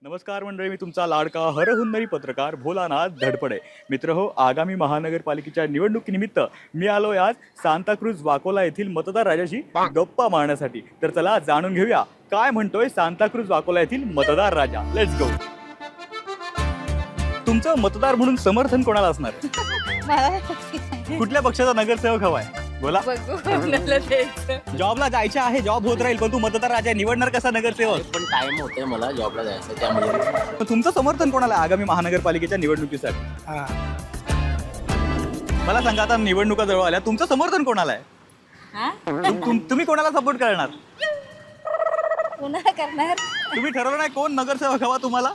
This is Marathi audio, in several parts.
नमस्कार मंडळी, मी तुमचा लाडका हरहुन्नरी पत्रकार भोलानाथ धडपडे. मित्र हो, आगामी महानगरपालिकेच्या निवडणुकीनिमित्त मी आलोय आज सांताक्रूज वाकोला येथील मतदार राजाशी गप्पा मारण्यासाठी. तर चला जाणून घेऊया काय म्हणतोय सांताक्रूज वाकोला येथील मतदार राजा. Let's go. तुमचं मतदार म्हणून समर्थन कोणाला असणार आहे? कुठल्या पक्षाचा नगरसेवक हवाय? बोला. जॉबला जायचं आहे, जॉब होत राहील, पण तू मतदार राजा निवडणार कसा नगरसेवक? पण टाइम होते मला जॉबला जायचं त्यामुळे. तुमचं समर्थन कोणाला आहे आगामी महानगरपालिकेच्या निवडणुकीसाठी? मला सांगा, आता निवडणुका जवळ आल्या, तुमचं समर्थन कोणाला आहे? तुम्ही कोणाला सपोर्ट करणार? कोणाला करणार? तुम्ही ठरवलं नाही कोण नगरसेवक हवा तुम्हाला?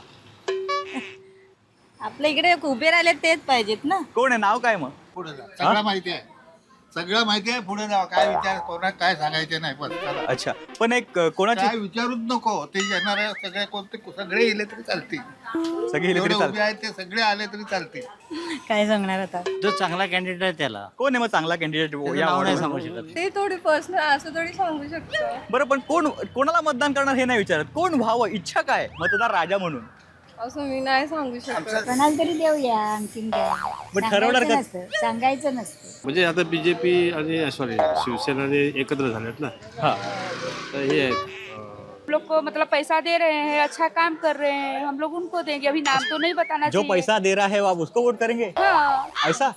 आपल्या इकडे उभे राहिले तेच पाहिजेत ना. कोण आहे, नाव काय मग? पुढे जा, सगळं माहिती आहे, सगळं माहिती आहे. पुढे जावा, काय विचार कोणा काय सांगायचे नाही. पण चला. अच्छा, पण एक कोणाची काय विचारूच नको. ते येणार आहे सगळे, कोणते सगळे येले तरी चालतील. सगळी हिली तरी जेवढे उभे चालते. आहेत ते सगळे आले तरी चालतील. काय सांगणार आता? जो चांगला कॅन्डिडेट आहे त्याला कोण आहे मग चांगला कॅन्डिडेट या नाव नाही वॉर्डमध्ये? सांगू शकत. ते थोडी पर्सनल असं थोडी सांगू शकतो. बरं, पण कोणाला मतदान करणार हे नाही विचारत. कोण व्हावं, इच्छा काय मतदार राजा म्हणून? असं मी नाही सांगू शकत. कोणाला तरी देऊया आणखीन काय. पण ठरवणार का? सांगायचं नसतं. म्हणजे आता बीजेपी आणि सॉरी शिवसेना एकत्र झालेत ना, हा, तर हे आहेत. हम लोग को मतलब पैसा दे रहे हैं, अच्छा काम कर रहे हैं, हम लोग उनको देंगे. अभी नाम तो नहीं बताना जो चाहिए. पैसा दे रहा है वो आप उसको वोट करेंगे, हाँ, ऐसा?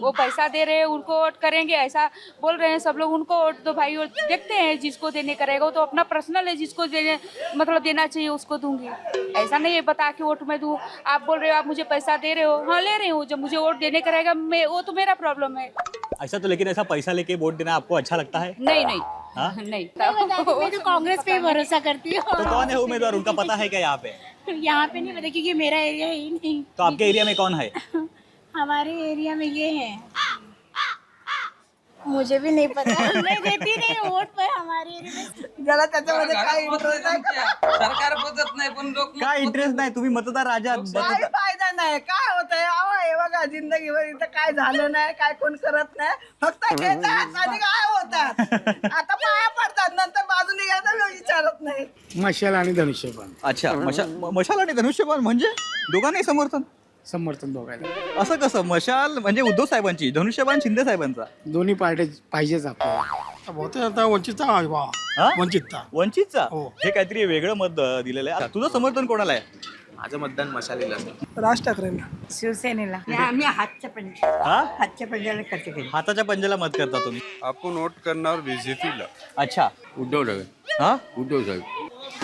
वो पैसा दे रहे हैं उनको वोट करेंगे ऐसा बोल रहे हैं सब लोग. उनको वोट दो भाई, और देखते हैं जिसको देने करेगा वो तो अपना पर्सनल है, जिसको देने मतलब देना चाहिए उसको दूंगी. ऐसा नहीं है बता के वोट मैं दूं. आप बोल रहे हो आप मुझे पैसा दे रहे हो, हाँ ले रही हूँ. जब मुझे वोट देने करेगा मैं, वो तो मेरा प्रॉब्लम है. ऐसा तो, लेकिन ऐसा पैसा लेके वोट देना आपको अच्छा लगता है? नहीं नहीं हाँ? नहीं. मैं तो कांग्रेस पे ही भरोसा करती हूँ. तो कौन है उम्मीदवार, उनका पता है क्या यहाँ पे? यहाँ पे नहीं पता क्योंकि मेरा एरिया है ही नहीं. तो आपके एरिया में कौन है? हमारे एरिया में ये है. मुझे भी नहीं पता. मैं देती नहीं वोट पर हमारे एरिया में. ज्याला त्याच्यामध्ये काय इंटरेस्ट नाही का? सरकार बघत नाही पण लोक काय इंटरेस्ट नाही, तुम्ही मतदार राजा. काय फायदा नाही. काय होतंय अहो, हे बघा जिंदगीभर इथं काय झालं नाही, काय कोण करत नाही. फक्त घेतात आणि काय होतात. आता पाया पडतात, नंतर बाजूने घ्यायचं विचारत नाही. मशाल आणि धनुष्यबाण अच्छा, मशाल आणि धनुष्यबाण म्हणजे दोघांनाही समर्थन? समर्थन दोघायला. असं कसं? मशाल म्हणजे उद्धव साहेबांची, धनुष्यबाण शिंदे साहेबांचा. दोन्ही पार्टी पाहिजेच आपल्याला. बहुतेक आता वंचितचा हा? वंचितचा. वंचितचा? हो. हे काहीतरी वेगळं मत दिलेलं आहे. तुझं समर्थन कोणाला आहे? माझं मतदान मशालीला. राज ठाकरेंना. शिवसेनेला. आम्ही हातच्या पंजा हा, हातच्या पंजाला करते. हाताच्या पंजाला मत करता तुम्ही? आपण वोट करणार बीजेपीला. अच्छा. उद्धव ठाकरे. हा, उद्धव साहेब.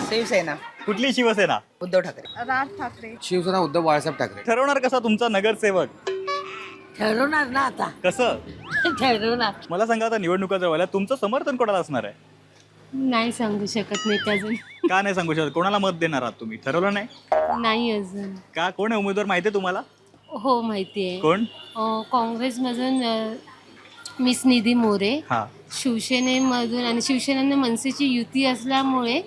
शिवसेना, कुठली शिवसेना? उद्धव ठाकरे. राज ठाकरे. शिवसेना उद्धव बाळासाहेब ठाकरे. ठरवणार कसा तुमचा नगरसेवक? ठरवणार ना आता. कसं? ठरवणार. मला सांगा, आता निवडणुका जवळ आल्या, तुमचं समर्थन कोणाला असणार आहे? नाही सांगू शकत नाही अजून. का नाही सांगू शकत? कोणाला मत देणार आहात तुम्ही? ठरवलं नाही नाही अजून. का? कोण आहे उमेदवार माहिती आहे तुम्हाला? हो माहिती आहे. कोण? काँग्रेसमधून मिस निधी मोरे, हा, शिवसेनेमधून आणि शिवसेनेने मनसेची युती असल्यामुळे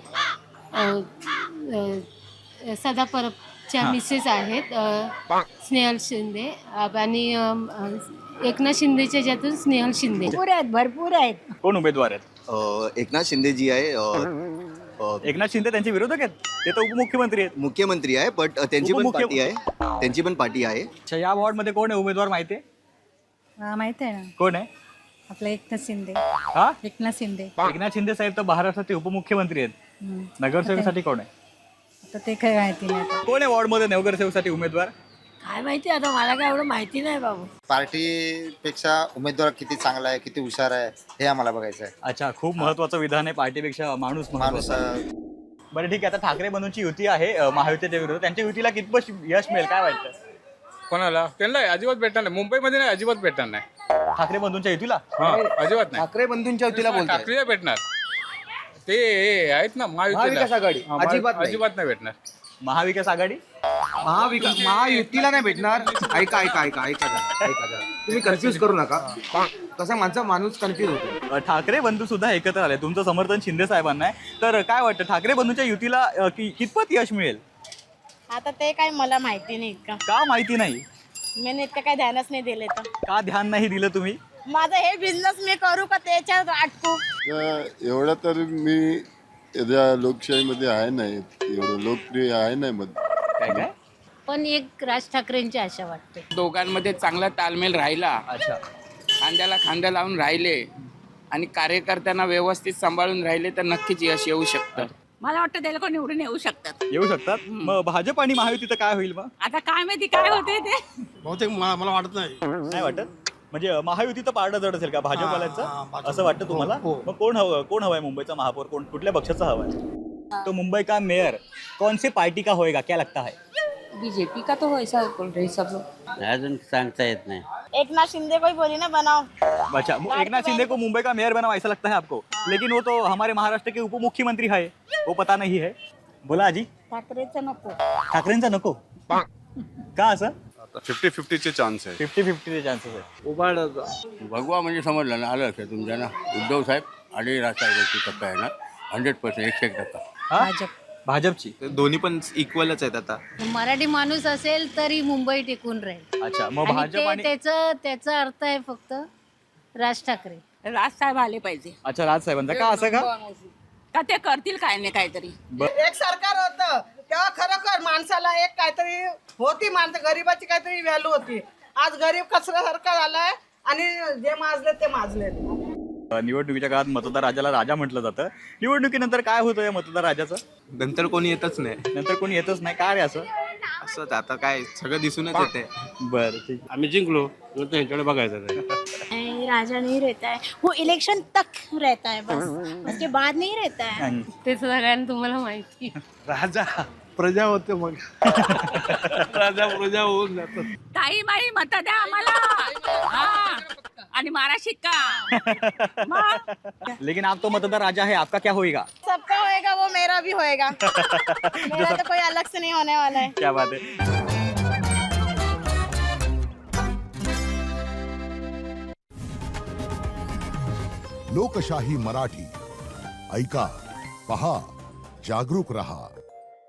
सदा परबच्या मिसेस आहेत स्नेहल शिंदे आणि एकनाथ शिंदेच्या ज्यातून स्नेहल शिंदे. भरपूर आहेत. कोण उमेदवार आहेत? एकनाथ शिंदे जी आहे एकनाथ शिंदे त्यांचे विरोधक आहेत, ते तर उपमुख्यमंत्री आहेत. मुख्यमंत्री आहे, बट त्यांची पण पार्टी आहे. त्यांची पण पार्टी आहे. अच्छा, या वॉर्डमध्ये कोण आहे उमेदवार माहिती आहे? माहिती आहे ना, कोण आहे? आपलं एकनाथ शिंदे. हा, एकनाथ शिंदे. एकनाथ शिंदे साहेब तर महाराष्ट्राचे उपमुख्यमंत्री आहेत. नगरसेवकासाठी कोण आहे? आता ते काय माहिती नाही. कोण आहे वॉर्डमध्ये नगरसेवकासाठी उमेदवार? काय माहिती आता, मला काय एवढं माहिती नाही बाबू. पार्टीपेक्षा उमेदवार किती चांगला आहे, किती हुशार आहे, हे आम्हाला बघायचं आहे. अच्छा, खूप महत्वाचं विधान आहे, पार्टीपेक्षा माणूस माणूस महत्त्वाचा. बरं ठीक आहे, आता ठाकरे बंधूंची युती आहे महायुतीच्या विरोधात, त्यांच्या युतीला कितपत यश मिळेल काय वाटतं? कोणाला? त्यांना अजिबात भेटणार नाही. मुंबईमध्ये नाही, अजिबात भेटणार नाही. ठाकरे बंधूंच्या युतीला? हा, अजिबात नाही. ठाकरे बंधूंच्या वतीला बोलताय. ठाकरे भेटणार. ते आहेत ना महाविकास आघाडी. अजिबात नाही भेटणार. महाविकास आघाडी? महायुतीला नाही भेटणार. ऐका जरा. तुम्ही कन्फ्यूज करू नका. कसं माणूस कन्फ्यूज होतो. ठाकरे बंधू सुद्धा एकत्र आले, तुमचं समर्थन शिंदे साहेबांना आहे, तर काय वाटतं ठाकरे बंधूंच्या युतीला कितपत यश मिळेल? आता ते काय मला माहिती नाही इतकं. का माहिती नाही? मी इतकं काय ध्यानच नाही दिले. तर का ध्यान नाही दिलं तुम्ही? माझं हे बिझनेस मी करू का त्याच्यात अटकू? एवढं तर मी त्या लोकशाहीमध्ये आहे नाही एवढं लोकप्रिय आहे नाही मत. काय काय पण एक राज ठाकरेंची आशा वाटते. दोघांमध्ये चांगला ताळमेळ राहिला, अच्छा खांद्याला खांदा लावून राहिले आणि कार्यकर्त्यांना व्यवस्थित सांभाळून राहिले तर नक्कीच यश येऊ शकतं. मला वाटतं ते लोक निवडून येऊ शकतात. येऊ शकतात. मग भाजप आणि महायुतीचं काय होईल मग? आता काय माहिती काय होते ते. बहुतेक मला वाटत नाही. नाही वाटत? म्हणजे महायुतीचं पारडं जड असेल का भाजपवाल्यांचं, भाजप. असं वाटतं तुम्हाला? हो. मग कोण हवाय मुंबईचा महापौर? कुठल्या पक्षाचा हवाय? तो मुंबई का मेयर कौन सी पार्टी का होएगा, क्या लगता है? बीजेपी का तो ऐसा बोल रहे सब लोग. अजून सांगता येत नाही. एकनाथ शिंदे को ही बोली ना बनाओ. अच्छा, एकनाथ शिंदे को मुंबई का मेयर बनाओ ऐसा लगता है आपको? लेकिन वो तो हमारे महाराष्ट्र के उप मुख्यमंत्री है, वो पता नहीं है. बोला आजी. ठाकरेचं नको. ठाकरेंचा नको का? असं 50-50चे चान्स आहे. 50-50 चान्सेस आहे. भगवा म्हणजे समजलं ना, आलं लक्षात तुमच्या ना, उद्धव साहेब आणि राजसाहेबांची टप्पा आहे ना, 100% 101%. हा? भाजपची. दोन्ही पण इक्वलच आहेत आता. मराठी माणूस असेल तरी मुंबई टिकून राहील. अच्छा, मग आणि भाजप आणि त्याचा अर्थ आहे फक्त राज ठाकरे. राजसाहेब आले पाहिजे. अच्छा, राजसाहेबांचा का? असं का? का ते करतील काय नाही काहीतरी. एक सरकार होतं तेव्हा खरोखर माणसाला एक काहीतरी होती, माणसं गरीबाची काहीतरी व्हॅल्यू होती. आज गरीब कचऱ्यासारखं झालाय आणि जे माजले ते माजले. निवडणुकीच्या काळात मतदार राजाला राजा म्हटलं जातं. निवडणुकीनंतर काय होतं या मतदार राजाचं? नंतर कोणी येतच नाही. नंतर कोणी येतच नाही. काय रे असं? असंच आता काय सगळं दिसूनच येते. बरं, ठीक. आम्ही जिंकलो त्यांच्याकडे बघायचं राजा नहीं रहता है, वो इलेक्शन तक रहता है बस, उसके बाद नहीं रहता है. नाही. ते सगळ्यांना तुम्हाला माहिती. राजा प्रजा होते मग राजा प्रजा होऊन जातो. ताई माई मत द्या आम्हाला. हा. आणि मारा शिक्का. मग लेकिन आप तो मतदार राजा है, आपका क्या होएगा? सबका होएगा वो मेरा भी होएगा. मेरा तो कोई अलग से नहीं होने वाला है. क्या बात है. लोकशाही मराठी ऐका, पहा, जागरूक रहा.